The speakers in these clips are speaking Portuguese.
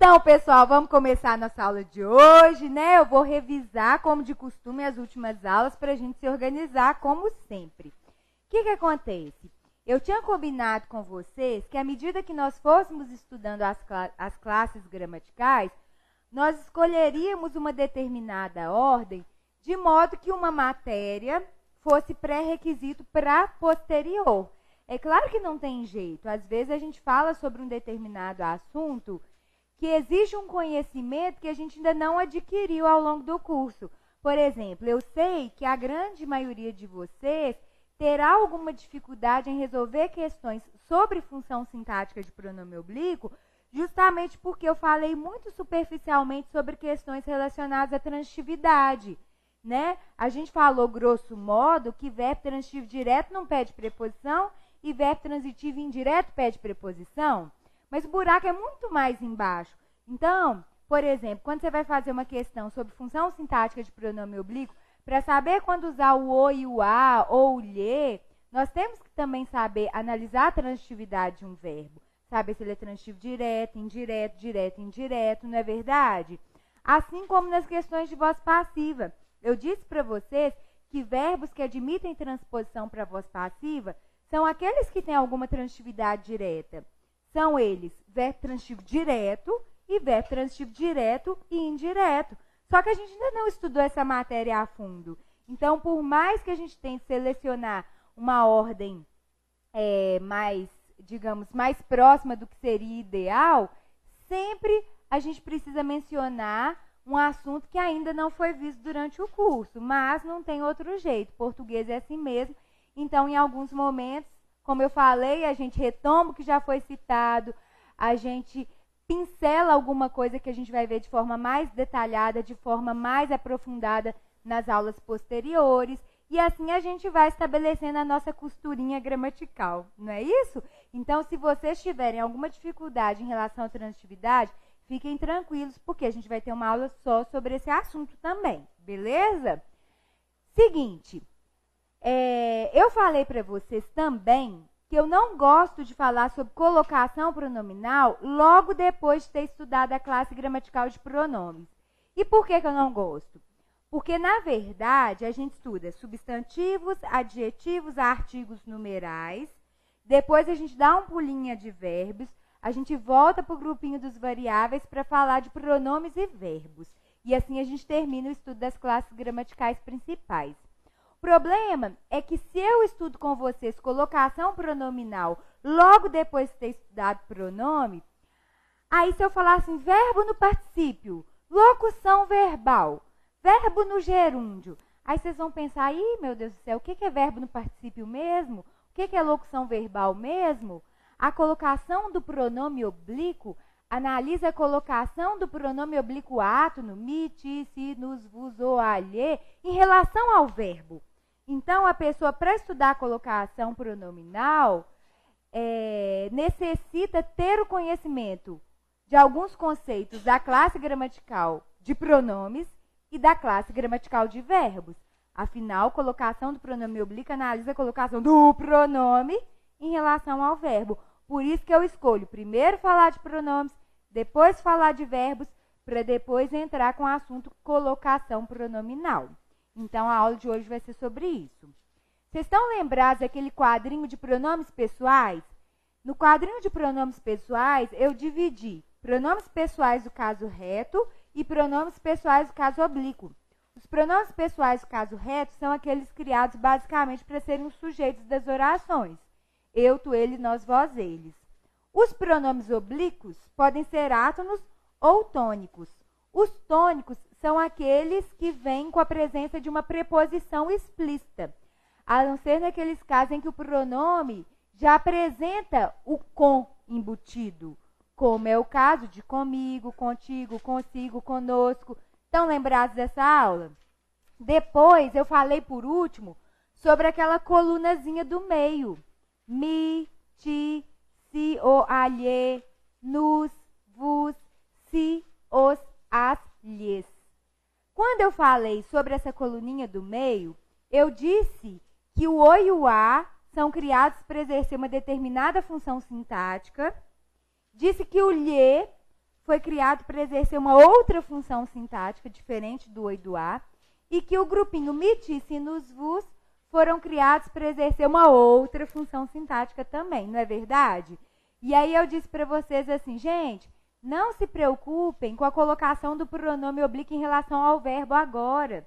Então, pessoal, vamos começar a nossa aula de hoje, né? Eu vou revisar, como de costume, as últimas aulas para a gente se organizar, como sempre. O que acontece? Eu tinha combinado com vocês que, à medida que nós fôssemos estudando as classes gramaticais, nós escolheríamos uma determinada ordem, de modo que uma matéria fosse pré-requisito para posterior. É claro que não tem jeito. Às vezes a gente fala sobre um determinado assunto que exige um conhecimento que a gente ainda não adquiriu ao longo do curso. Por exemplo, eu sei que a grande maioria de vocês terá alguma dificuldade em resolver questões sobre função sintática de pronome oblíquo, justamente porque eu falei muito superficialmente sobre questões relacionadas à transitividade, né? A gente falou, grosso modo, que verbo transitivo direto não pede preposição e verbo transitivo indireto pede preposição. Mas o buraco é muito mais embaixo. Então, por exemplo, quando você vai fazer uma questão sobre função sintática de pronome oblíquo, para saber quando usar o e o a ou o lhe, nós temos que também saber analisar a transitividade de um verbo. Saber se ele é transitivo direto, indireto, direto, indireto, não é verdade? Assim como nas questões de voz passiva. Eu disse para vocês que verbos que admitem transposição para voz passiva são aqueles que têm alguma transitividade direta. São eles verbo transitivo direto e verbo transitivo direto e indireto. Só que a gente ainda não estudou essa matéria a fundo. Então, por mais que a gente tente selecionar uma ordem mais, digamos, mais próxima do que seria ideal, sempre a gente precisa mencionar um assunto que ainda não foi visto durante o curso, mas não tem outro jeito. Português é assim mesmo. Então, em alguns momentos, como eu falei, a gente retoma o que já foi citado, a gente pincela alguma coisa que a gente vai ver de forma mais detalhada, de forma mais aprofundada nas aulas posteriores, e assim a gente vai estabelecendo a nossa costurinha gramatical, não é isso? Então, se vocês tiverem alguma dificuldade em relação à transitividade, fiquem tranquilos, porque a gente vai ter uma aula só sobre esse assunto também, beleza? Seguinte, eu falei para vocês também que eu não gosto de falar sobre colocação pronominal logo depois de ter estudado a classe gramatical de pronomes. E por que eu não gosto? Porque, na verdade, a gente estuda substantivos, adjetivos, artigos numerais, depois a gente dá um pulinho de verbos, a gente volta para o grupinho dos variáveis para falar de pronomes e verbos. E assim a gente termina o estudo das classes gramaticais principais. O problema é que se eu estudo com vocês colocação pronominal logo depois de ter estudado pronome, aí se eu falar assim, verbo no particípio, locução verbal, verbo no gerúndio, aí vocês vão pensar, ih, meu Deus do céu, o que é verbo no particípio mesmo? O que é locução verbal mesmo? A colocação do pronome oblíquo analisa a colocação do pronome oblíquo átono, mi, ti, si, nos, vos, ou, alhe, em relação ao verbo. Então, a pessoa, para estudar a colocação pronominal, necessita ter o conhecimento de alguns conceitos da classe gramatical de pronomes e da classe gramatical de verbos. Afinal, colocação do pronome oblíquo analisa a colocação do pronome em relação ao verbo. Por isso que eu escolho primeiro falar de pronomes, depois falar de verbos, para depois entrar com o assunto colocação pronominal. Então, a aula de hoje vai ser sobre isso. Vocês estão lembrados daquele quadrinho de pronomes pessoais? No quadrinho de pronomes pessoais, eu dividi pronomes pessoais do caso reto e pronomes pessoais do caso oblíquo. Os pronomes pessoais do caso reto são aqueles criados basicamente para serem os sujeitos das orações. Eu, tu, ele, nós, vós, eles. Os pronomes oblíquos podem ser átonos ou tônicos. Os tônicos são aqueles que vêm com a presença de uma preposição explícita, a não ser naqueles casos em que o pronome já apresenta o com embutido, como é o caso de comigo, contigo, consigo, conosco. Estão lembrados dessa aula? Depois, eu falei por último sobre aquela colunazinha do meio. Mi, ti, si, o, alhe, nos, vos, si, os, as, lhes. Quando eu falei sobre essa coluninha do meio, eu disse que o o e o a são criados para exercer uma determinada função sintática. Disse que o lhe foi criado para exercer uma outra função sintática diferente do o e do a, e que o grupinho miti, sinus, vus foram criados para exercer uma outra função sintática também, não é verdade? E aí eu disse para vocês assim, gente, não se preocupem com a colocação do pronome oblíquo em relação ao verbo agora,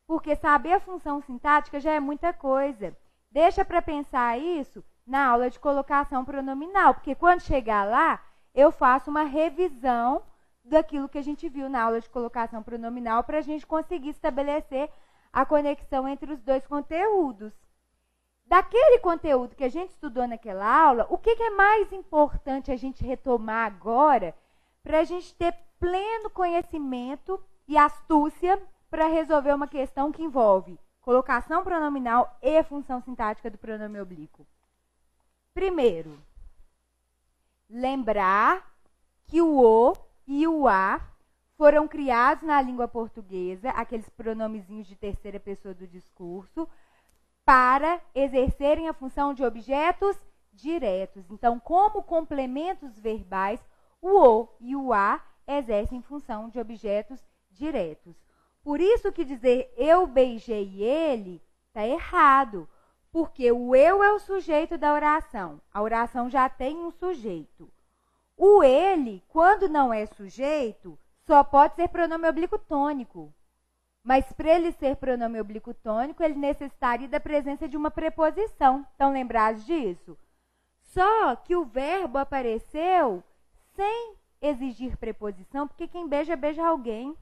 porque saber a função sintática já é muita coisa. Deixa para pensar isso na aula de colocação pronominal, porque quando chegar lá, eu faço uma revisão daquilo que a gente viu na aula de colocação pronominal para a gente conseguir estabelecer a conexão entre os dois conteúdos. Daquele conteúdo que a gente estudou naquela aula, o que é mais importante a gente retomar agora para a gente ter pleno conhecimento e astúcia para resolver uma questão que envolve colocação pronominal e função sintática do pronome oblíquo? Primeiro, lembrar que o o e o a foram criados na língua portuguesa, aqueles pronomezinhos de terceira pessoa do discurso, para exercerem a função de objetos diretos. Então, como complementos verbais, o o e o a exercem função de objetos diretos. Por isso que dizer eu beijei ele está errado, porque o eu é o sujeito da oração. A oração já tem um sujeito. O ele, quando não é sujeito, só pode ser pronome oblíquo tônico. Mas para ele ser pronome oblíquo tônico, ele necessitaria da presença de uma preposição. Estão lembrados disso? Só que o verbo apareceu sem exigir preposição, porque quem beija, beija alguém.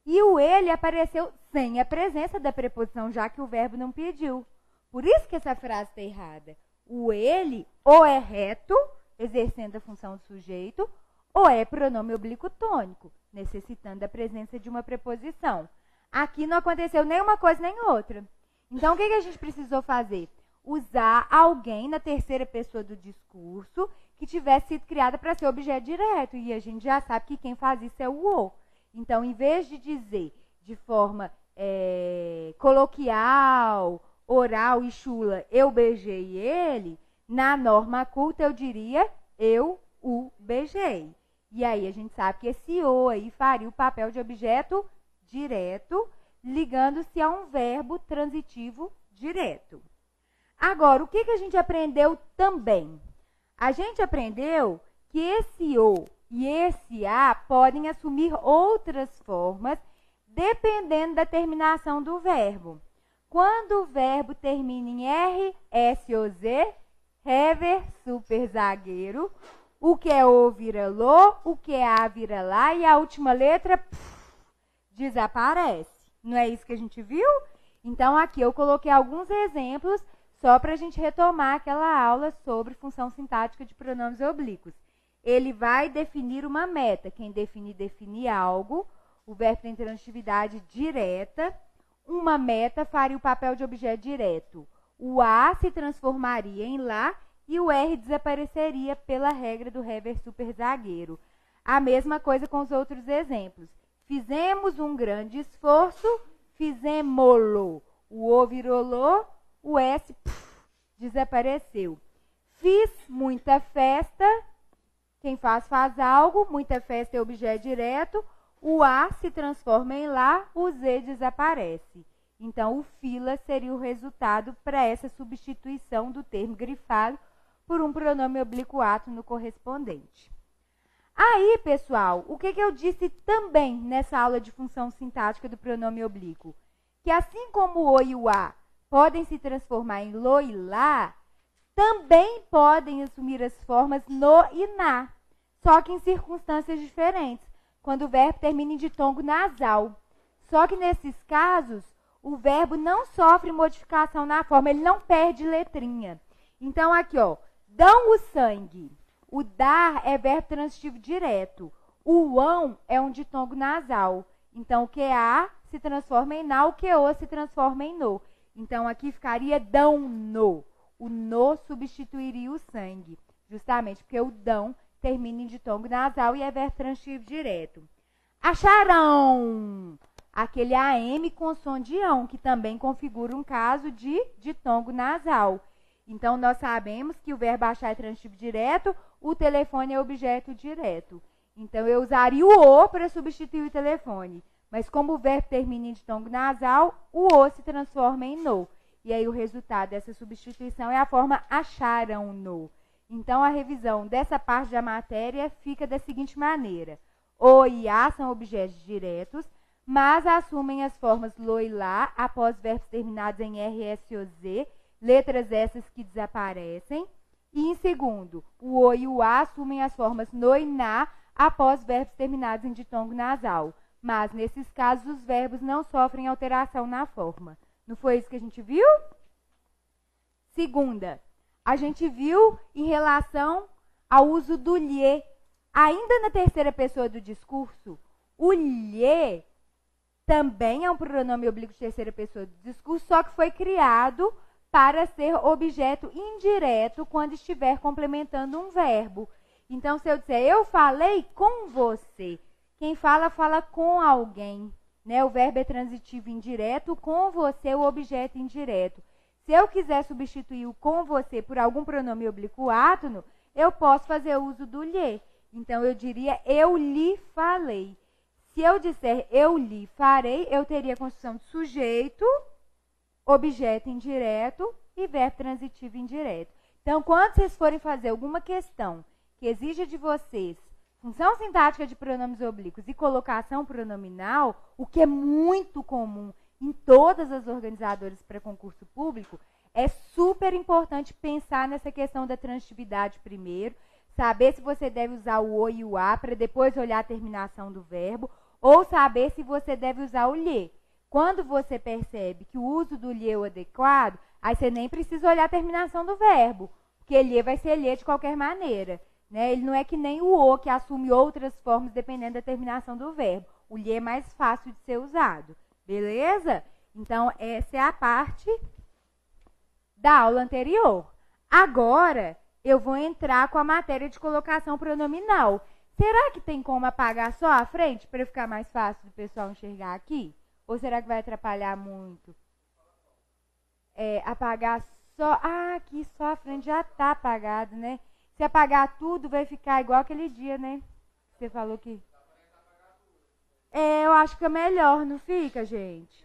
E o ele apareceu sem a presença da preposição, já que o verbo não pediu. Por isso que essa frase está errada. O ele ou é reto, exercendo a função do sujeito, ou é pronome oblíquo tônico, necessitando da presença de uma preposição. Aqui não aconteceu nem uma coisa nem outra. Então, o que a gente precisou fazer? Usar alguém na terceira pessoa do discurso que tivesse sido criada para ser objeto direto. E a gente já sabe que quem faz isso é o o. Então, em vez de dizer de forma coloquial, oral e chula, eu beijei ele, na norma culta eu diria eu o beijei. E aí a gente sabe que esse o aí faria o papel de objeto direto, ligando-se a um verbo transitivo direto. Agora, o que a gente aprendeu também? A gente aprendeu que esse o e esse a podem assumir outras formas, dependendo da terminação do verbo. Quando o verbo termina em R, S ou Z, rever, super zagueiro, o que é o vira lo, o que é a vira lá, e a última letra desaparece. Não é isso que a gente viu? Então, aqui eu coloquei alguns exemplos só para a gente retomar aquela aula sobre função sintática de pronomes oblíquos. Ele vai definir uma meta. Quem define algo. O verbo tem transitividade direta. Uma meta faria o papel de objeto direto. O a se transformaria em lá e o r desapareceria pela regra do rever super zagueiro. A mesma coisa com os outros exemplos. Fizemos um grande esforço, fizemo-lo. O o virou lo, o s desapareceu. Fiz muita festa. Quem faz algo, muita festa é objeto direto, o a se transforma em lá, o z desaparece. Então, o fila seria o resultado para essa substituição do termo grifado por um pronome oblíquo ato no correspondente. Aí, pessoal, o que eu disse também nessa aula de função sintática do pronome oblíquo? Que assim como o e o a podem se transformar em lo e lá, também podem assumir as formas no e na, só que em circunstâncias diferentes, quando o verbo termina em ditongo nasal. Só que nesses casos, o verbo não sofre modificação na forma, ele não perde letrinha. Então, aqui, ó, dão o sangue. O dar é verbo transitivo direto. O ão é um ditongo nasal. Então, o QA se transforma em na, o QO se transforma em no. Então, aqui ficaria dão no. O no substituiria o sangue, justamente porque o dão termina em ditongo nasal e é verbo transitivo direto. Acharão, aquele AM com som de ão, que também configura um caso de ditongo nasal. Então, nós sabemos que o verbo achar é transitivo direto, o telefone é objeto direto. Então, eu usaria o O para substituir o telefone. Mas como o verbo termina em ditongo nasal, o O se transforma em no. E aí o resultado dessa substituição é a forma acharam-no. Então, a revisão dessa parte da matéria fica da seguinte maneira. O e a são objetos diretos, mas assumem as formas lo e lá após verbos terminados em R, S ou Z, letras essas que desaparecem. E em segundo, o o e o a assumem as formas no e na após verbos terminados em ditongo nasal. Mas, nesses casos, os verbos não sofrem alteração na forma. Não foi isso que a gente viu? Segunda, a gente viu em relação ao uso do lhe. Ainda na terceira pessoa do discurso, o lhe também é um pronome oblíquo de terceira pessoa do discurso, só que foi criado para ser objeto indireto quando estiver complementando um verbo. Então, se eu disser, eu falei com você, quem fala, fala com alguém. Né? O verbo é transitivo indireto, com você, o objeto indireto. Se eu quiser substituir o com você por algum pronome oblíquo átono, eu posso fazer uso do lhe. Então, eu diria, eu lhe falei. Se eu disser, eu lhe farei, eu teria a construção de sujeito, objeto indireto e verbo transitivo indireto. Então, quando vocês forem fazer alguma questão que exija de vocês função sintática de pronomes oblíquos e colocação pronominal, o que é muito comum em todas as organizadoras para concurso público, é super importante pensar nessa questão da transitividade primeiro, saber se você deve usar o o e o a para depois olhar a terminação do verbo, ou saber se você deve usar o lhe. Quando você percebe que o uso do lhe é o adequado, aí você nem precisa olhar a terminação do verbo, porque lhe vai ser lhe de qualquer maneira. Né? Ele não é que nem o o, que assume outras formas dependendo da terminação do verbo. O lhe é mais fácil de ser usado. Beleza? Então, essa é a parte da aula anterior. Agora, eu vou entrar com a matéria de colocação pronominal. Será que tem como apagar só a frente para ficar mais fácil do pessoal enxergar aqui? Ou será que vai atrapalhar muito? Apagar só... Ah, aqui só a frente já está apagado, né? Se apagar tudo, vai ficar igual aquele dia, né? Você falou que... eu acho que é melhor, não fica, gente?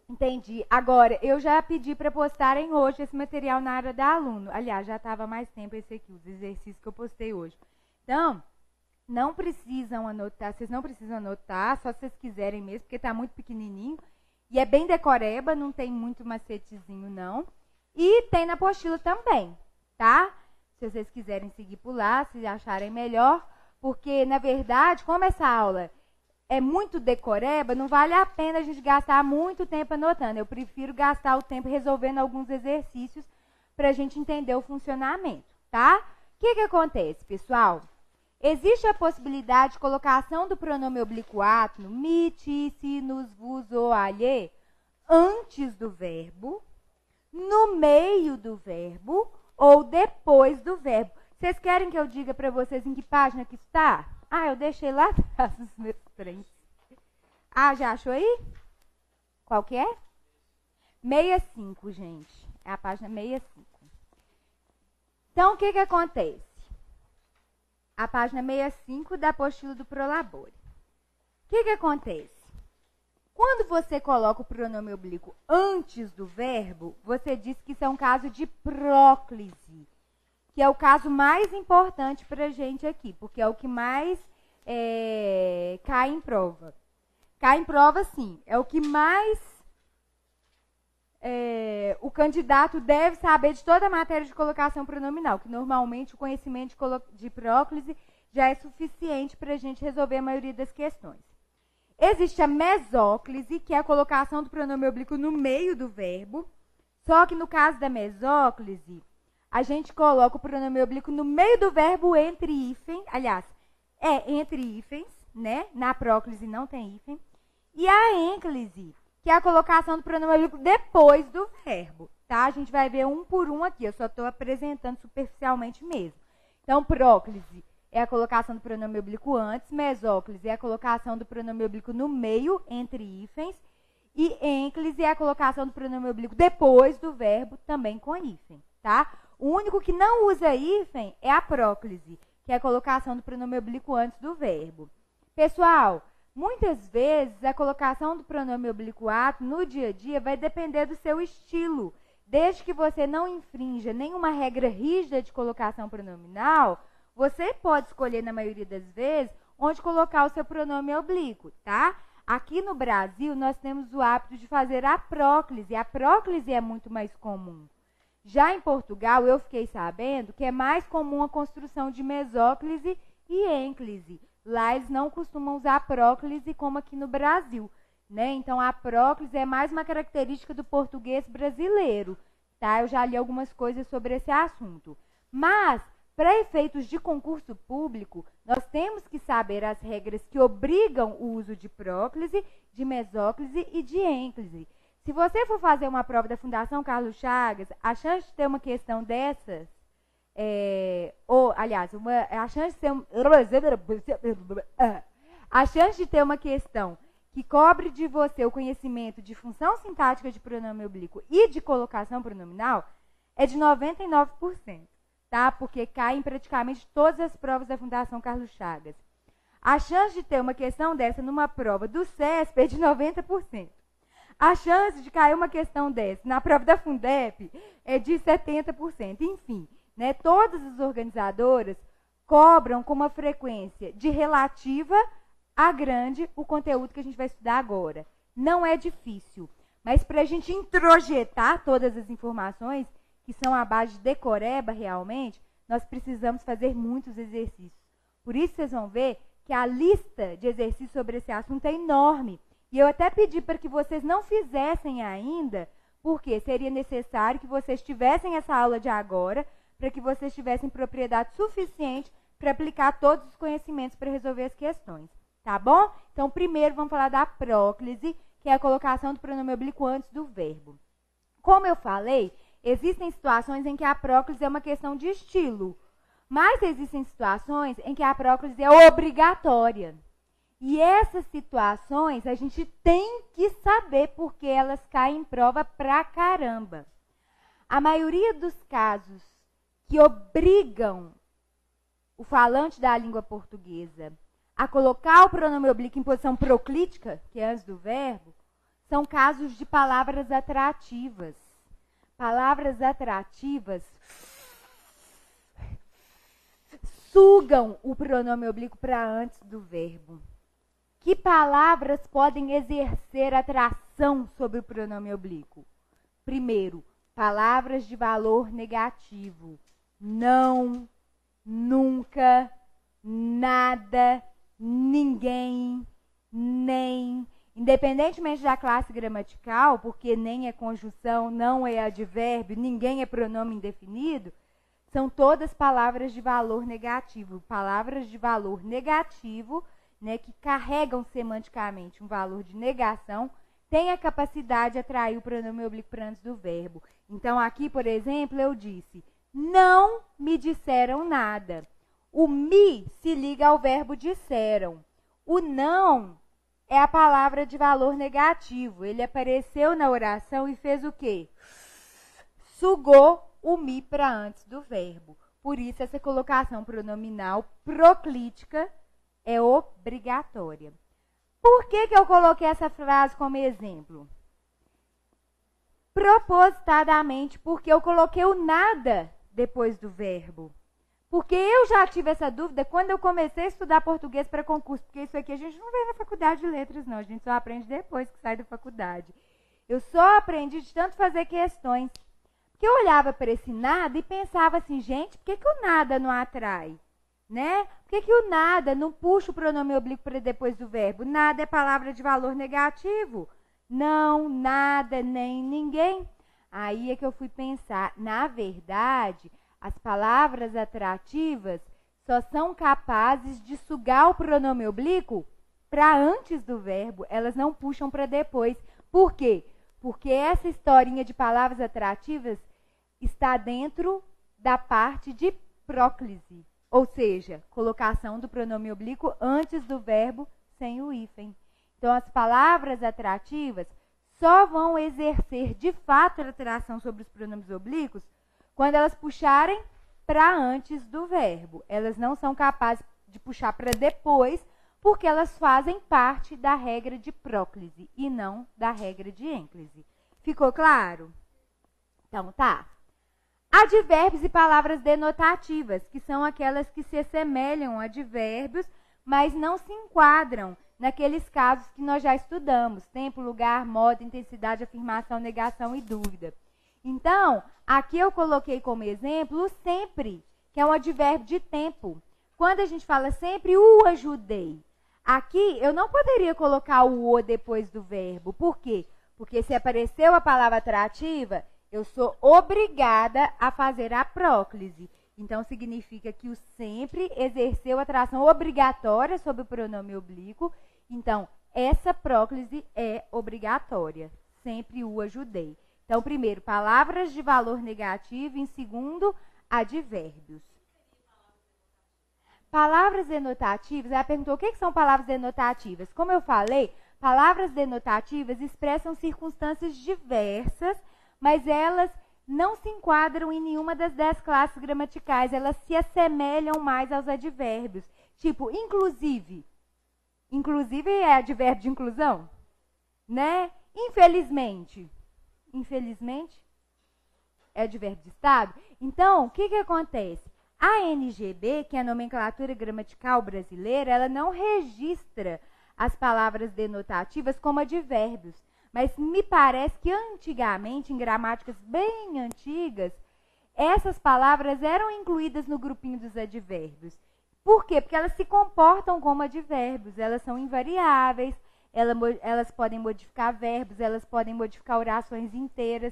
Entendi. Agora, eu já pedi para postarem hoje esse material na área da aluno. Aliás, já estava mais tempo esse aqui, os exercícios que eu postei hoje. Então, não precisam anotar, vocês não precisam anotar, só se vocês quiserem mesmo, porque está muito pequenininho. E é bem decoreba, não tem muito macetezinho, não. E tem na apostila também, tá? Se vocês quiserem seguir por lá, se acharem melhor. Porque, na verdade, como essa aula é muito decoreba, não vale a pena a gente gastar muito tempo anotando. Eu prefiro gastar o tempo resolvendo alguns exercícios para a gente entender o funcionamento, tá? O que acontece, pessoal? Existe a possibilidade de colocação do pronome oblíquo átono, mi, ti, si, nos, vos ou alhe, antes do verbo, no meio do verbo ou depois do verbo. Vocês querem que eu diga para vocês em que página que está? Ah, eu deixei lá atrás os meus trens. Ah, já achou aí? Qual que é? 65, gente. É a página 65. Então, o que acontece? A página 65 da apostila do Prolabore. O que acontece? Quando você coloca o pronome oblíquo antes do verbo, você diz que isso é um caso de próclise, que é o caso mais importante para a gente aqui, porque é o que mais cai em prova. Cai em prova, sim. É o que mais o candidato deve saber de toda a matéria de colocação pronominal, que normalmente o conhecimento de próclise já é suficiente para a gente resolver a maioria das questões. Existe a mesóclise, que é a colocação do pronome oblíquo no meio do verbo, só que no caso da mesóclise, a gente coloca o pronome oblíquo no meio do verbo entre hífen, aliás, entre hífens, né? Na próclise não tem hífen. E a ênclise, que é a colocação do pronome oblíquo depois do verbo, tá? A gente vai ver um por um aqui, eu só estou apresentando superficialmente mesmo. Então, próclise é a colocação do pronome oblíquo antes, mesóclise é a colocação do pronome oblíquo no meio, entre hífens, e ênclise é a colocação do pronome oblíquo depois do verbo, também com hífen, tá? O único que não usa hífen é a próclise, que é a colocação do pronome oblíquo antes do verbo. Pessoal, muitas vezes a colocação do pronome oblíquo ato no dia a dia vai depender do seu estilo. Desde que você não infrinja nenhuma regra rígida de colocação pronominal, você pode escolher, na maioria das vezes, onde colocar o seu pronome oblíquo, tá? Aqui no Brasil, nós temos o hábito de fazer a próclise. A próclise é muito mais comum. Já em Portugal, eu fiquei sabendo que é mais comum a construção de mesóclise e ênclise. Lá eles não costumam usar a próclise como aqui no Brasil, né? Então, a próclise é mais uma característica do português brasileiro, tá? Eu já li algumas coisas sobre esse assunto. Mas, para efeitos de concurso público, nós temos que saber as regras que obrigam o uso de próclise, de mesóclise e de ênclise. Se você for fazer uma prova da Fundação Carlos Chagas, a chance de ter uma questão dessas, a chance de ter uma questão que cobre de você o conhecimento de função sintática de pronome oblíquo e de colocação pronominal é de 99%, tá? Porque cai em praticamente todas as provas da Fundação Carlos Chagas. A chance de ter uma questão dessa numa prova do CESP é de 90%. A chance de cair uma questão dessa na prova da Fundep é de 70%. Enfim, né, todas as organizadoras cobram com uma frequência de relativa a grande o conteúdo que a gente vai estudar agora. Não é difícil, mas para a gente introjetar todas as informações, que são a base de decoreba realmente, nós precisamos fazer muitos exercícios. Por isso vocês vão ver que a lista de exercícios sobre esse assunto é enorme. E eu até pedi para que vocês não fizessem ainda, porque seria necessário que vocês tivessem essa aula de agora, para que vocês tivessem propriedade suficiente para aplicar todos os conhecimentos para resolver as questões. Tá bom? Então, primeiro vamos falar da próclise, que é a colocação do pronome oblíquo antes do verbo. Como eu falei, existem situações em que a próclise é uma questão de estilo, mas existem situações em que a próclise é obrigatória. E essas situações a gente tem que saber porque elas caem em prova pra caramba. A maioria dos casos que obrigam o falante da língua portuguesa a colocar o pronome oblíquo em posição proclítica, que é antes do verbo, são casos de palavras atrativas. Palavras atrativas sugam o pronome oblíquo para antes do verbo. Que palavras podem exercer atração sobre o pronome oblíquo? Primeiro, palavras de valor negativo. Não, nunca, nada, ninguém, nem. Independentemente da classe gramatical, porque nem é conjunção, não é advérbio, ninguém é pronome indefinido, são todas palavras de valor negativo. Palavras de valor negativo, né, que carregam semanticamente um valor de negação, tem a capacidade de atrair o pronome oblíquo para antes do verbo. Então, aqui, por exemplo, eu disse, não me disseram nada. O me se liga ao verbo disseram. O não é a palavra de valor negativo. Ele apareceu na oração e fez o quê? Sugou o me para antes do verbo. Por isso, essa colocação pronominal proclítica é obrigatória. Por que eu coloquei essa frase como exemplo? Propositadamente, porque eu coloquei o nada depois do verbo. Porque eu já tive essa dúvida quando eu comecei a estudar português para concurso. Porque isso aqui a gente não vê na faculdade de letras, não. A gente só aprende depois que sai da faculdade. Eu só aprendi de tanto fazer questões. Porque eu olhava para esse nada e pensava assim, gente, por que o nada não atrai? Né? Por que o nada não puxa o pronome oblíquo para depois do verbo? Nada é palavra de valor negativo. Não, nada, nem ninguém. Aí é que eu fui pensar, na verdade, as palavras atrativas só são capazes de sugar o pronome oblíquo para antes do verbo. Elas não puxam para depois. Por quê? Porque essa historinha de palavras atrativas está dentro da parte de próclise. Ou seja, colocação do pronome oblíquo antes do verbo sem o hífen. Então, as palavras atrativas só vão exercer de fato a atração sobre os pronomes oblíquos quando elas puxarem para antes do verbo. Elas não são capazes de puxar para depois, porque elas fazem parte da regra de próclise e não da regra de ênclise. Ficou claro? Então tá. Advérbios e palavras denotativas, que são aquelas que se assemelham a advérbios, mas não se enquadram naqueles casos que nós já estudamos: tempo, lugar, modo, intensidade, afirmação, negação e dúvida. Então, aqui eu coloquei como exemplo o sempre, que é um advérbio de tempo. Quando a gente fala sempre, o ajudei. Aqui eu não poderia colocar o depois do verbo. Por quê? Porque se apareceu a palavra atrativa, eu sou obrigada a fazer a próclise. Então, significa que o sempre exerceu atração obrigatória sobre o pronome oblíquo. Então, essa próclise é obrigatória. Sempre o ajudei. Então, primeiro, palavras de valor negativo. Em segundo, advérbios. Palavras denotativas, ela perguntou o que são palavras denotativas. Como eu falei, palavras denotativas expressam circunstâncias diversas, mas elas não se enquadram em nenhuma das 10 classes gramaticais. Elas se assemelham mais aos advérbios. Tipo, inclusive. Inclusive é advérbio de inclusão, né? Infelizmente. Infelizmente é advérbio de estado. Então, o que acontece? A NGB, que é a nomenclatura gramatical brasileira, ela não registra as palavras denotativas como advérbios. Mas me parece que antigamente, em gramáticas bem antigas, essas palavras eram incluídas no grupinho dos advérbios. Por quê? Porque elas se comportam como advérbios, elas são invariáveis, elas podem modificar verbos, elas podem modificar orações inteiras,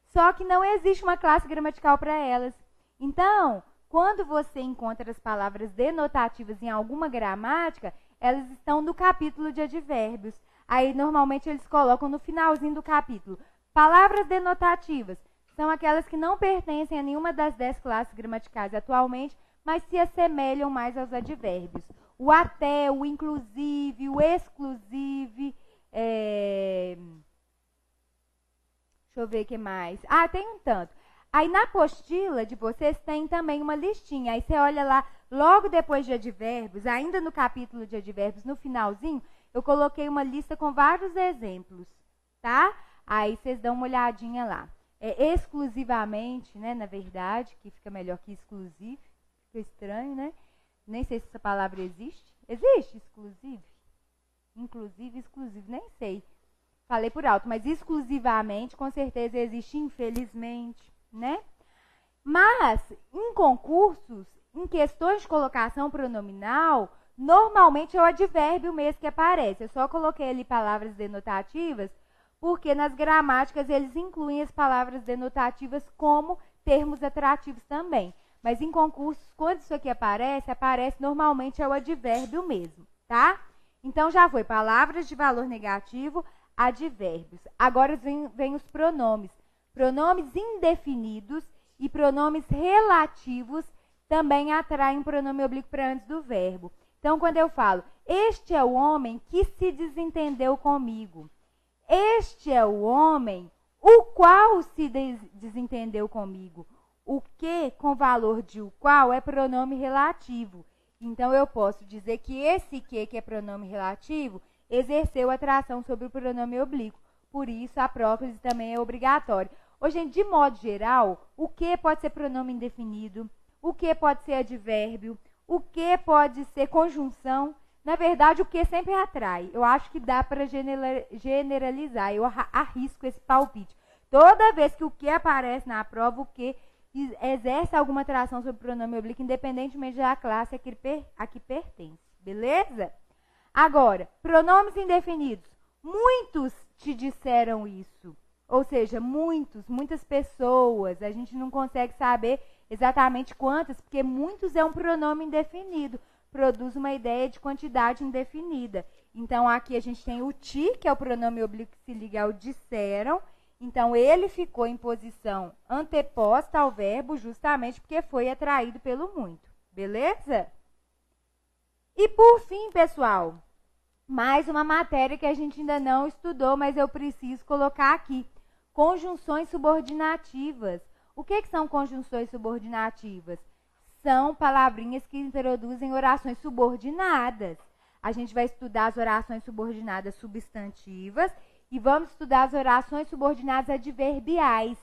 só que não existe uma classe gramatical para elas. Então, quando você encontra as palavras denotativas em alguma gramática, elas estão no capítulo de advérbios. Aí, normalmente, eles colocam no finalzinho do capítulo. Palavras denotativas são aquelas que não pertencem a nenhuma das 10 classes gramaticais atualmente, mas se assemelham mais aos advérbios. O até, o inclusive, o exclusive, deixa eu ver o que mais. Ah, tem um tanto. Aí na apostila de vocês tem também uma listinha. Aí você olha lá, logo depois de advérbios, ainda no capítulo de advérbios, no finalzinho, eu coloquei uma lista com vários exemplos, tá? Aí vocês dão uma olhadinha lá. Exclusivamente, né, na verdade, que fica melhor que exclusive. Fica estranho, né? Nem sei se essa palavra existe. Existe exclusive? Inclusive, exclusive, nem sei. Falei por alto, mas exclusivamente, com certeza existe, infelizmente, né? Mas, em concursos, em questões de colocação pronominal, normalmente é o advérbio mesmo que aparece. Eu só coloquei ali palavras denotativas, porque nas gramáticas eles incluem as palavras denotativas como termos atrativos também. Mas em concursos, quando isso aqui aparece normalmente é o advérbio mesmo, tá? Então, já foi palavras de valor negativo, advérbios. Agora vem os pronomes. Pronomes indefinidos e pronomes relativos também atraem pronome oblíquo para antes do verbo. Então, quando eu falo, este é o homem que se desentendeu comigo. Este é o homem o qual se desentendeu comigo. O que com valor de o qual é pronome relativo. Então, eu posso dizer que esse que é pronome relativo, exerceu atração sobre o pronome oblíquo. Por isso, a próclise também é obrigatória. Ô, gente, de modo geral, o que pode ser pronome indefinido, o que pode ser advérbio, o que pode ser conjunção. Na verdade, o que sempre atrai. Eu acho que dá para generalizar. Eu arrisco esse palpite. Toda vez que o que aparece na prova, o que exerce alguma atração sobre o pronome oblíquo, independentemente da classe a que pertence. Beleza? Agora, pronomes indefinidos. Muitos te disseram isso. Ou seja, muitas pessoas. A gente não consegue saber exatamente quantas, porque muitos é um pronome indefinido. Produz uma ideia de quantidade indefinida. Então, aqui a gente tem o ti, que é o pronome oblíquo que se liga ao disseram. Então, ele ficou em posição anteposta ao verbo justamente porque foi atraído pelo muito. Beleza? E por fim, pessoal, mais uma matéria que a gente ainda não estudou, mas eu preciso colocar aqui. Conjunções subordinativas. O que são conjunções subordinativas? São palavrinhas que introduzem orações subordinadas. A gente vai estudar as orações subordinadas substantivas e vamos estudar as orações subordinadas adverbiais.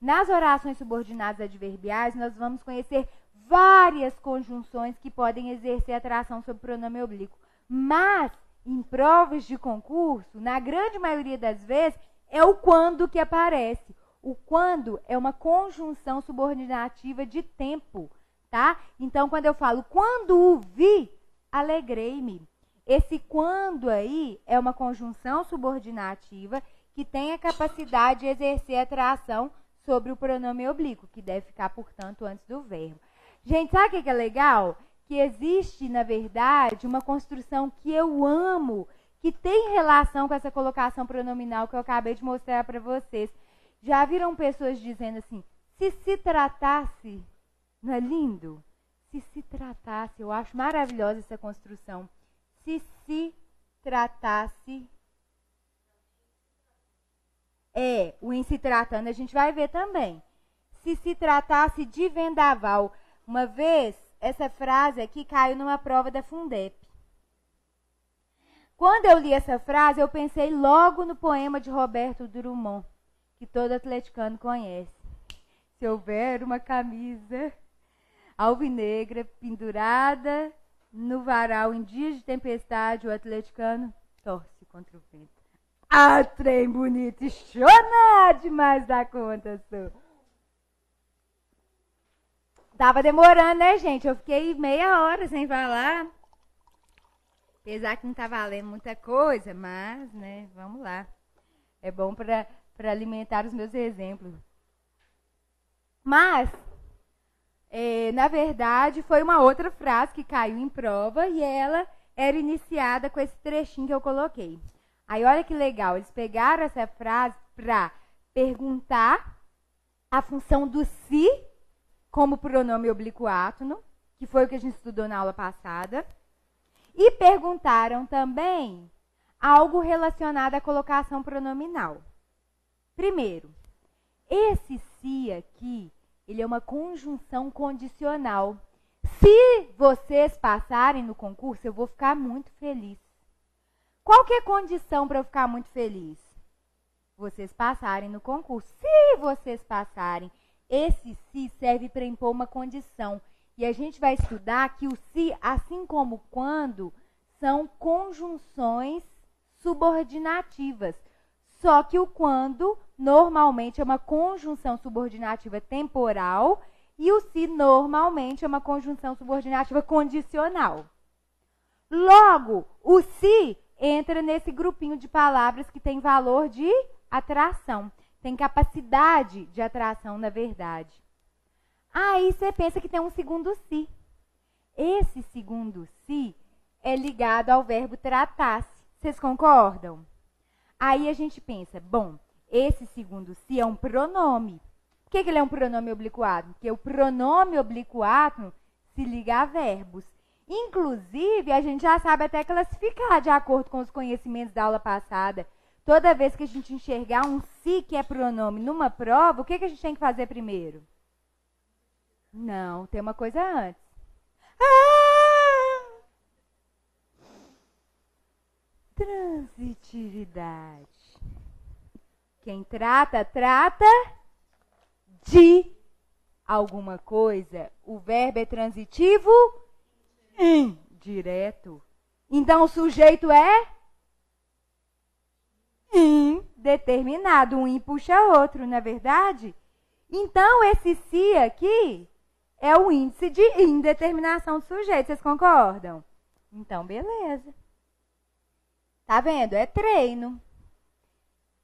Nas orações subordinadas adverbiais, nós vamos conhecer várias conjunções que podem exercer atração sobre o pronome oblíquo. Mas, em provas de concurso, na grande maioria das vezes, é o quando que aparece. O quando é uma conjunção subordinativa de tempo, tá? Então, quando eu falo, quando o vi, alegrei-me. Esse quando aí é uma conjunção subordinativa que tem a capacidade de exercer atração sobre o pronome oblíquo, que deve ficar, portanto, antes do verbo. Gente, sabe o que é legal? Que existe, na verdade, uma construção que eu amo, que tem relação com essa colocação pronominal que eu acabei de mostrar para vocês. Já viram pessoas dizendo assim, se tratasse, não é lindo? Se tratasse, eu acho maravilhosa essa construção. Se tratasse, o em se tratando a gente vai ver também. Se tratasse de vendaval. Uma vez, essa frase aqui caiu numa prova da Fundep. Quando eu li essa frase, eu pensei logo no poema de Roberto Drummond, que todo atleticano conhece. Se houver uma camisa alvinegra pendurada no varal em dias de tempestade, o atleticano torce contra o vento. Ah, trem bonito e chona demais da conta, sou. Tava demorando, né, gente? Eu fiquei meia hora sem falar. Apesar que não tá valendo muita coisa, mas, né, vamos lá. É bom para alimentar os meus exemplos. Mas, na verdade, foi uma outra frase que caiu em prova e ela era iniciada com esse trechinho que eu coloquei. Aí, olha que legal, eles pegaram essa frase para perguntar a função do se como pronome oblíquo átono, que foi o que a gente estudou na aula passada, e perguntaram também algo relacionado à colocação pronominal. Primeiro, esse se aqui, ele é uma conjunção condicional. Se vocês passarem no concurso, eu vou ficar muito feliz. Qual que é a condição para eu ficar muito feliz? Vocês passarem no concurso. Se vocês passarem, esse se serve para impor uma condição. E a gente vai estudar que o se, assim como o quando, são conjunções subordinativas. Só que o quando, normalmente, é uma conjunção subordinativa temporal e o se, normalmente, é uma conjunção subordinativa condicional. Logo, o se entra nesse grupinho de palavras que tem valor de atração. Tem capacidade de atração, na verdade. Aí você pensa que tem um segundo se. Esse segundo se é ligado ao verbo tratar-se. Vocês concordam? Aí a gente pensa, bom, esse segundo se é um pronome. Por que ele é um pronome oblíquo átono? Porque o pronome oblíquo átono se liga a verbos. Inclusive, a gente já sabe até classificar de acordo com os conhecimentos da aula passada. Toda vez que a gente enxergar um se que é pronome numa prova, o que a gente tem que fazer primeiro? Não, tem uma coisa antes. Transitividade. Quem trata, trata de alguma coisa. O verbo é transitivo indireto. Então, o sujeito é indeterminado. Um in puxa outro, não é verdade? Então, esse se aqui é o índice de indeterminação do sujeito. Vocês concordam? Então, beleza. Tá vendo? É treino.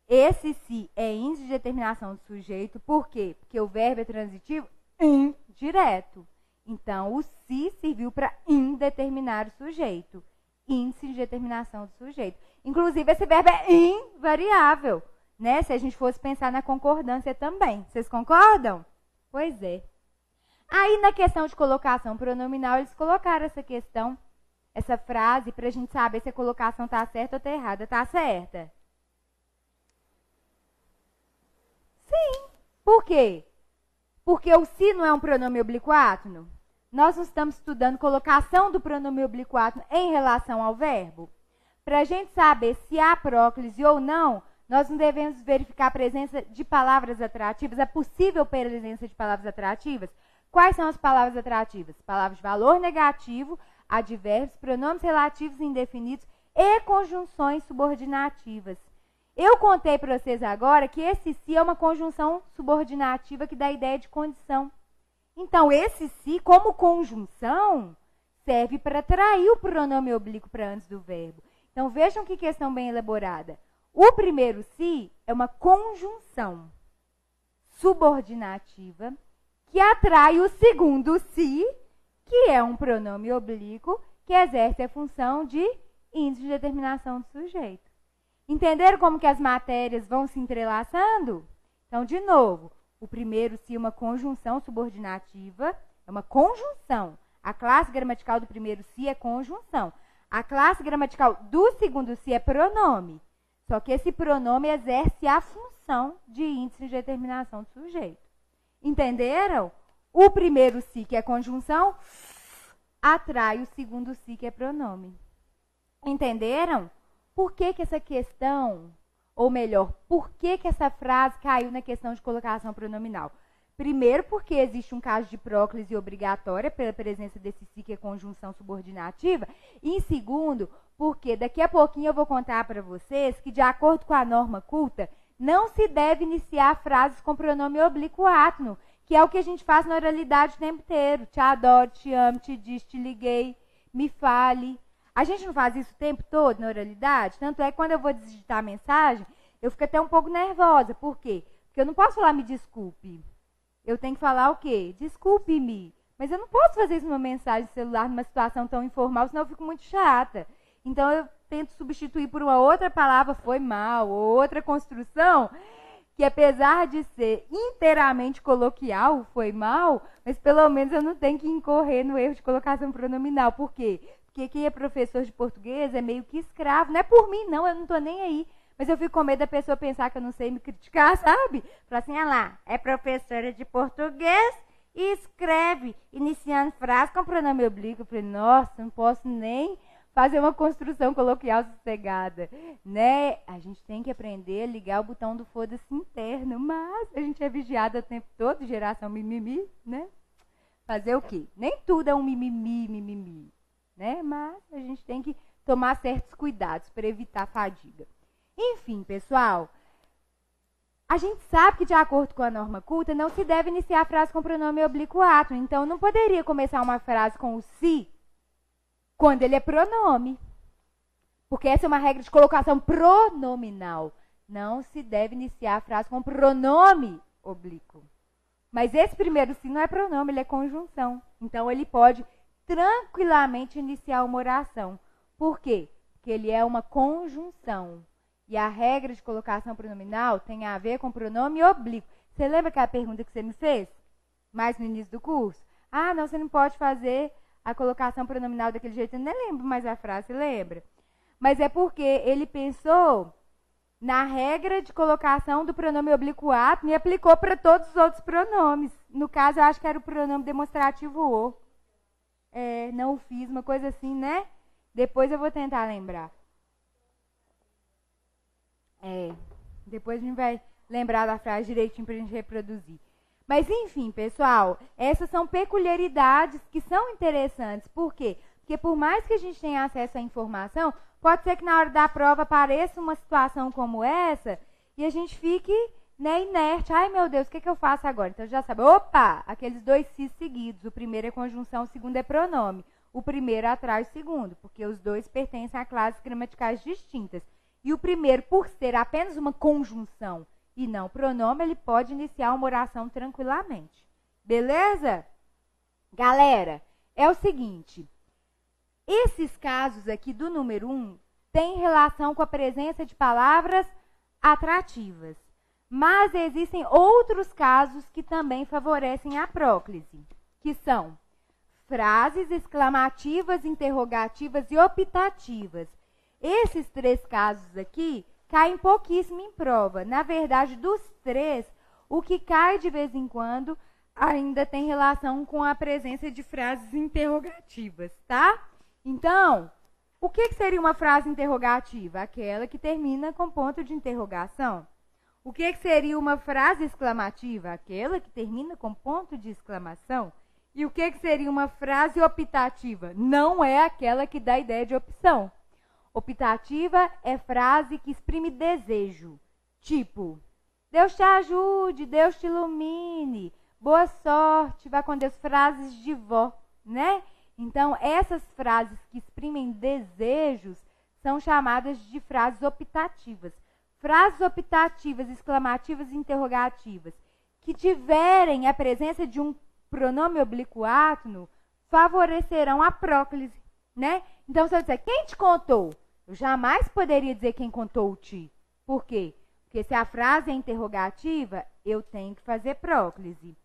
Esse se é índice de determinação do sujeito. Por quê? Porque o verbo é transitivo indireto. Então, o se serviu para indeterminar o sujeito. Índice de determinação do sujeito. Inclusive, esse verbo é invariável, né? Se a gente fosse pensar na concordância também. Vocês concordam? Pois é. Aí, na questão de colocação pronominal, eles colocaram essa questão, essa frase, para a gente saber se a colocação está certa ou está errada. Está certa? Sim. Por quê? Porque o se não é um pronome oblíquo átono? Nós estamos estudando colocação do pronome oblíquo átono em relação ao verbo. Para a gente saber se há próclise ou não, nós não devemos verificar a presença de palavras atrativas, a possível presença de palavras atrativas. Quais são as palavras atrativas? Palavras de valor negativo, advérbios, pronomes relativos indefinidos e conjunções subordinativas. Eu contei para vocês agora que esse se é uma conjunção subordinativa que dá a ideia de condição. Então, esse se, como conjunção, serve para atrair o pronome oblíquo para antes do verbo. Então, vejam que questão bem elaborada. O primeiro se é uma conjunção subordinativa que atrai o segundo se, que é um pronome oblíquo que exerce a função de índice de determinação do sujeito. Entenderam como que as matérias vão se entrelaçando? Então, de novo, o primeiro se é uma conjunção subordinativa, é uma conjunção. A classe gramatical do primeiro se é conjunção. A classe gramatical do segundo se é pronome. Só que esse pronome exerce a função de índice de determinação do sujeito. Entenderam? O primeiro se, que é conjunção, atrai o segundo se, que é pronome. Entenderam? Por que essa questão, ou melhor, por que essa frase caiu na questão de colocação pronominal? Primeiro, porque existe um caso de próclise obrigatória pela presença desse se, que é conjunção subordinativa. E, em segundo, porque daqui a pouquinho eu vou contar para vocês que, de acordo com a norma culta, não se deve iniciar frases com pronome oblíquo átono, que é o que a gente faz na oralidade o tempo inteiro. Te adoro, te amo, te disse, te liguei, me fale. A gente não faz isso o tempo todo na oralidade? Tanto é que quando eu vou digitar a mensagem, eu fico até um pouco nervosa. Por quê? Porque eu não posso falar me desculpe. Eu tenho que falar o quê? Desculpe-me. Mas eu não posso fazer isso numa mensagem de celular, numa situação tão informal, senão eu fico muito chata. Então, eu tento substituir por uma outra palavra, foi mal, ou outra construção, que apesar de ser inteiramente coloquial, foi mal, mas pelo menos eu não tenho que incorrer no erro de colocação pronominal. Por quê? Porque quem é professor de português é meio que escravo. Não é por mim, não, eu não estou nem aí. Mas eu fico com medo da pessoa pensar que eu não sei me criticar, sabe? Falar assim, ah lá, é professora de português e escreve, iniciando frase com pronome oblíquo. Eu falei, nossa, não posso nem fazer uma construção coloquial sossegada, né? A gente tem que aprender a ligar o botão do foda-se interno, mas a gente é vigiada o tempo todo, geração mimimi, né? Fazer o quê? Nem tudo é um mimimi, né? Mas a gente tem que tomar certos cuidados para evitar fadiga. Enfim, pessoal, a gente sabe que, de acordo com a norma culta, não se deve iniciar a frase com pronome oblíquo átono. Então, não poderia começar uma frase com o se quando ele é pronome. Porque essa é uma regra de colocação pronominal. Não se deve iniciar a frase com pronome oblíquo. Mas esse primeiro se não é pronome, ele é conjunção. Então, ele pode tranquilamente iniciar uma oração. Por quê? Porque ele é uma conjunção. E a regra de colocação pronominal tem a ver com pronome oblíquo. Você lembra aquela pergunta que você me fez? Mais no início do curso? Ah, não, você não pode fazer a colocação pronominal daquele jeito. Eu nem lembro mais a frase, você lembra? Mas é porque ele pensou na regra de colocação do pronome oblíquo átono e aplicou para todos os outros pronomes. No caso, eu acho que era o pronome demonstrativo o. Não o fiz, uma coisa assim, né? Depois eu vou tentar lembrar. Depois a gente vai lembrar da frase direitinho para a gente reproduzir. Mas, enfim, pessoal, essas são peculiaridades que são interessantes. Por quê? Porque por mais que a gente tenha acesso à informação, pode ser que na hora da prova apareça uma situação como essa e a gente fique, né, inerte. Ai, meu Deus, o que eu faço agora? Então, já sabe, opa, aqueles dois se seguidos. O primeiro é conjunção, o segundo é pronome. O primeiro atrai o segundo, porque os dois pertencem a classes gramaticais distintas. E o primeiro, por ser apenas uma conjunção e não pronome, ele pode iniciar uma oração tranquilamente. Beleza? Galera, é o seguinte. Esses casos aqui do número 1 têm relação com a presença de palavras atrativas. Mas existem outros casos que também favorecem a próclise, que são frases exclamativas, interrogativas e optativas. Esses três casos aqui caem pouquíssimo em prova. Na verdade, dos três, o que cai de vez em quando, ainda tem relação com a presença de frases interrogativas, tá? Então, o que seria uma frase interrogativa? Aquela que termina com ponto de interrogação. O que seria uma frase exclamativa? Aquela que termina com ponto de exclamação. E o que seria uma frase optativa? Não é aquela que dá ideia de opção. Optativa é frase que exprime desejo. Tipo, Deus te ajude, Deus te ilumine, boa sorte, vá com Deus, frases de vó, né? Então, essas frases que exprimem desejos são chamadas de frases optativas. Frases optativas, exclamativas e interrogativas que tiverem a presença de um pronome oblíquo átono favorecerão a próclise, né? Então, se eu disser, quem te contou? Eu jamais poderia dizer quem contou-te. Por quê? Porque se a frase é interrogativa, eu tenho que fazer próclise.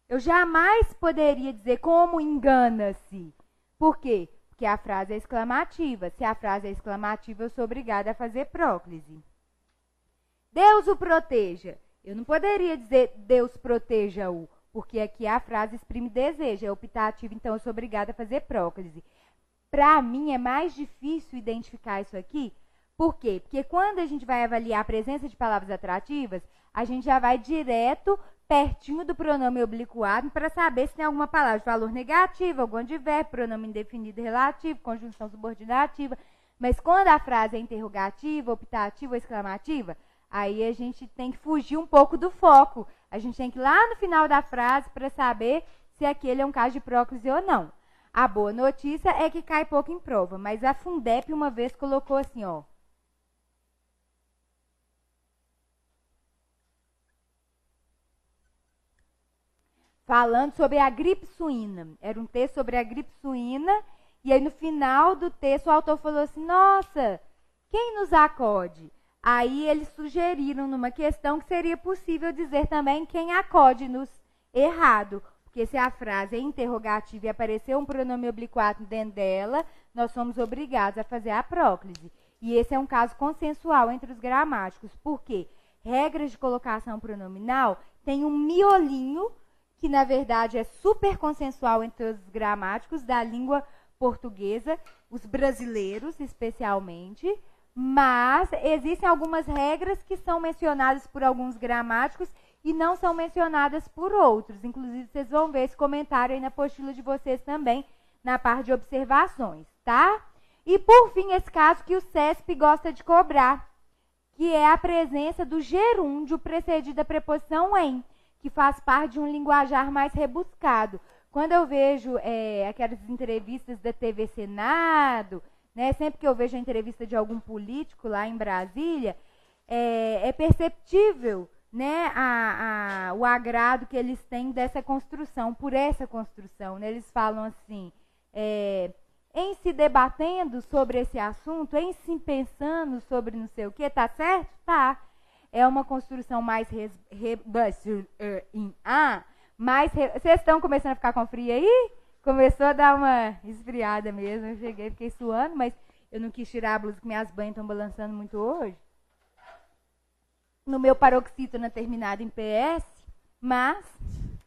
Eu jamais poderia dizer como engana-se. Por quê? Porque a frase é exclamativa. Se a frase é exclamativa, eu sou obrigada a fazer próclise. Deus o proteja. Eu não poderia dizer Deus proteja-o, porque aqui a frase exprime desejo, é optativa, então eu sou obrigada a fazer próclise. Para mim é mais difícil identificar isso aqui. Por quê? Porque quando a gente vai avaliar a presença de palavras atrativas, a gente já vai direto pertinho do pronome oblíquo átono para saber se tem alguma palavra de valor negativo, algum advérbio, pronome indefinido relativo, conjunção subordinativa. Mas quando a frase é interrogativa, optativa ou exclamativa, aí a gente tem que fugir um pouco do foco. A gente tem que ir lá no final da frase para saber se aquele é um caso de próclise ou não. A boa notícia é que cai pouco em prova, mas a Fundep uma vez colocou assim, ó. Falando sobre a gripe suína. Era um texto sobre a gripe suína, e aí no final do texto o autor falou assim, nossa, quem nos acode? Aí eles sugeriram numa questão que seria possível dizer também quem acode-nos errado. Porque se a frase é interrogativa e aparecer um pronome oblíquo átono dentro dela, nós somos obrigados a fazer a próclise. E esse é um caso consensual entre os gramáticos. Por quê? Regras de colocação pronominal tem um miolinho que, na verdade, é super consensual entre os gramáticos da língua portuguesa, os brasileiros especialmente, mas existem algumas regras que são mencionadas por alguns gramáticos e não são mencionadas por outros. Inclusive, vocês vão ver esse comentário aí na apostila de vocês também, na parte de observações, tá? E, por fim, esse caso que o CESP gosta de cobrar, que é a presença do gerúndio precedido da preposição em, que faz parte de um linguajar mais rebuscado. Quando eu vejo aquelas entrevistas da TV Senado, né, sempre que eu vejo a entrevista de algum político lá em Brasília, é perceptível, né, o agrado que eles têm dessa construção, por essa construção. Né? Eles falam assim, em se debatendo sobre esse assunto, em se pensando sobre não sei o quê, tá certo? Tá. É uma construção mais vocês estão começando a ficar com frio aí? Começou a dar uma esfriada mesmo. Eu cheguei, fiquei suando, mas eu não quis tirar a blusa, que minhas banhas estão balançando muito hoje. No meu paroxítona terminado em PS, mas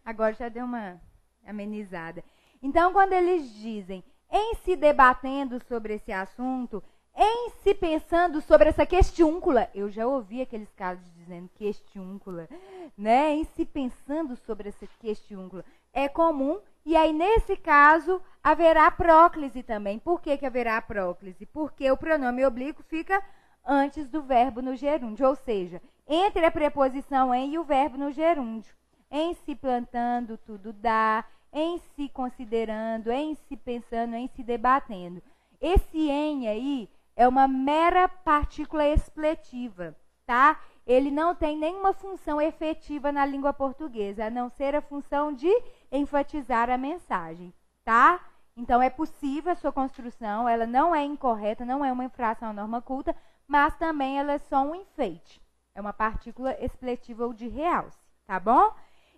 agora já deu uma amenizada. Então, quando eles dizem em se debatendo sobre esse assunto, em se pensando sobre essa questiúncula, eu já ouvi aqueles casos dizendo questiúncula, né? Em se pensando sobre essa questiúncula, é comum, e aí nesse caso haverá próclise também. Por que haverá próclise? Porque o pronome oblíquo fica antes do verbo no gerúndio, ou seja, entre a preposição em e o verbo no gerúndio. Em se plantando, tudo dá, em se considerando, em se pensando, em se debatendo. Esse em aí é uma mera partícula expletiva, tá? Ele não tem nenhuma função efetiva na língua portuguesa, a não ser a função de enfatizar a mensagem, tá? Então, é possível a sua construção, ela não é incorreta, não é uma infração à norma culta, mas também ela é só um enfeite. É uma partícula expletiva ou de realce, tá bom?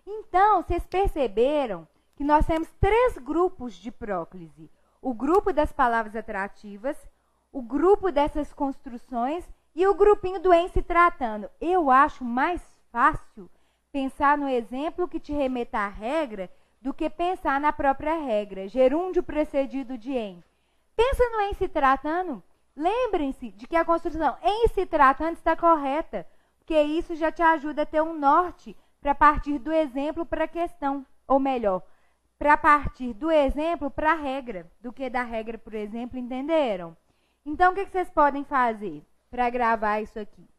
Então, vocês perceberam que nós temos 3 grupos de próclise. O grupo das palavras atrativas, o grupo dessas construções e o grupinho do em se tratando. Eu acho mais fácil pensar no exemplo que te remeta à regra do que pensar na própria regra. Gerúndio precedido de em. Pensa no em se tratando. Lembrem-se de que a construção em se tratando está correta, porque isso já te ajuda a ter um norte para partir do exemplo para a questão, ou melhor, para partir do exemplo para a regra, do que da regra, por exemplo, entenderam? Então, o que vocês podem fazer para gravar isso aqui?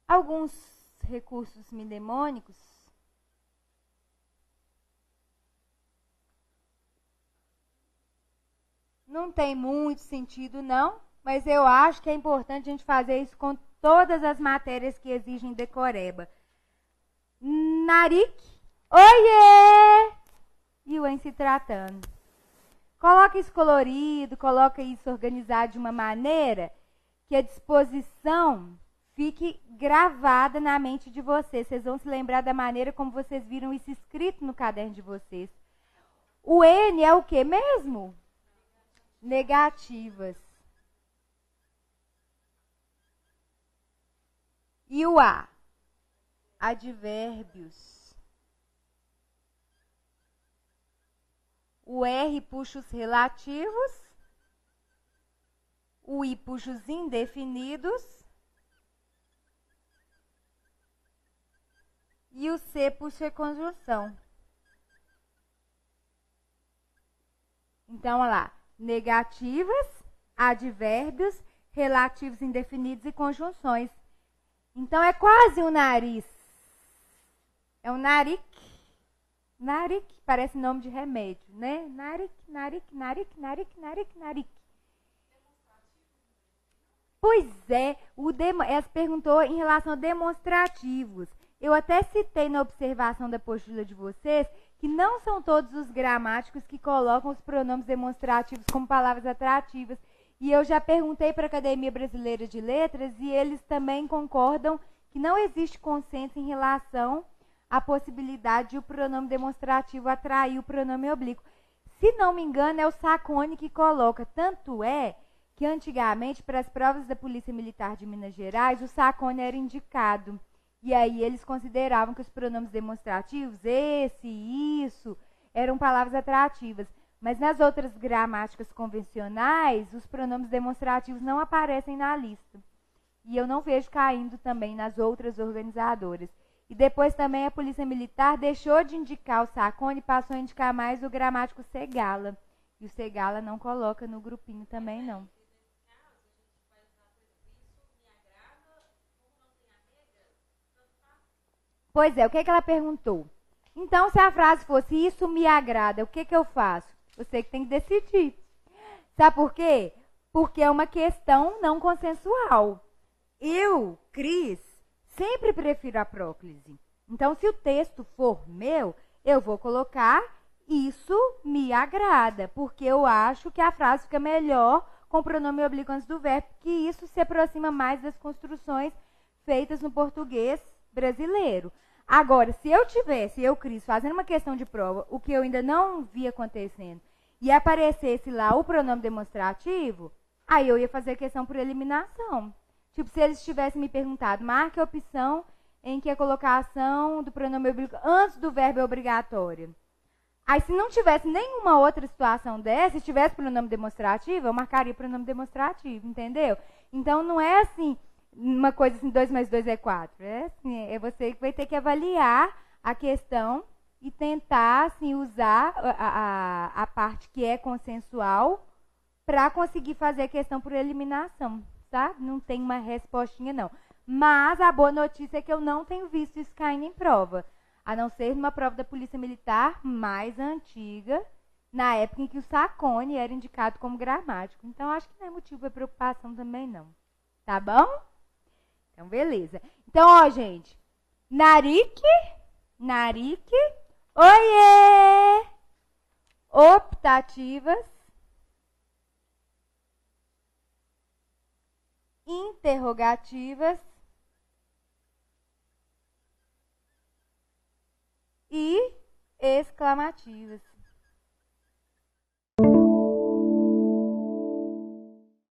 Alguns recursos mnemônicos. Não tem muito sentido, não, mas eu acho que é importante a gente fazer isso com todas as matérias que exigem decoreba. Naric, oiê! E o em se tratando. Coloca isso colorido, coloca isso organizado de uma maneira que a disposição fique gravada na mente de vocês. Vocês vão se lembrar da maneira como vocês viram isso escrito no caderno de vocês. O N é o que mesmo? Negativas. E o A? Advérbios. O R puxa os relativos. O I puxa os indefinidos. E o C puxa a conjunção. Então, olha lá. Negativas, advérbios, relativos indefinidos e conjunções. Então, é quase um nariz. É um naric. Naric, parece nome de remédio, né? Naric, naric, naric, naric, naric, naric. Pois é, ela perguntou em relação a demonstrativos. Eu até citei na observação da apostila de vocês que não são todos os gramáticos que colocam os pronomes demonstrativos como palavras atrativas. E eu já perguntei para a Academia Brasileira de Letras e eles também concordam que não existe consenso em relação à possibilidade de o pronome demonstrativo atrair o pronome oblíquo. Se não me engano, é o Sacone que coloca. Tanto é que antigamente, para as provas da Polícia Militar de Minas Gerais, o Sacone era indicado. E aí eles consideravam que os pronomes demonstrativos, esse, isso, eram palavras atrativas. Mas nas outras gramáticas convencionais, os pronomes demonstrativos não aparecem na lista. E eu não vejo caindo também nas outras organizadoras. E depois também a Polícia Militar deixou de indicar o Sacone e passou a indicar mais o gramático Segala. E o Segala não coloca no grupinho também, não. Pois é, o que ela perguntou? Então, se a frase fosse isso me agrada, o que eu faço? Você que tem que decidir. Sabe por quê? Porque é uma questão não consensual. Eu, Cris, sempre prefiro a próclise. Então, se o texto for meu, eu vou colocar isso me agrada, porque eu acho que a frase fica melhor com o pronome oblíquo antes do verbo, que isso se aproxima mais das construções feitas no português brasileiro. Agora, se eu, Cris, fazendo uma questão de prova, o que eu ainda não vi acontecendo, e aparecesse lá o pronome demonstrativo, aí eu ia fazer a questão por eliminação. Tipo, se eles tivessem me perguntado, marque a opção em que a colocação do pronome oblíquo antes do verbo é obrigatória. Aí, se não tivesse nenhuma outra situação dessa, se tivesse pronome demonstrativo, eu marcaria o pronome demonstrativo, entendeu? Então, não é assim, uma coisa assim, 2 mais 2 é 4. É assim, é você que vai ter que avaliar a questão e tentar, assim, usar a parte que é consensual para conseguir fazer a questão por eliminação, tá? Não tem uma respostinha, não. Mas a boa notícia é que eu não tenho visto isso caindo em prova. A não ser numa prova da Polícia Militar mais antiga, na época em que o Sacone era indicado como gramático. Então, acho que não é motivo para preocupação também, não. Tá bom? Então, beleza. Então, ó, gente. Naric, oiê! Optativas, interrogativas e exclamativas.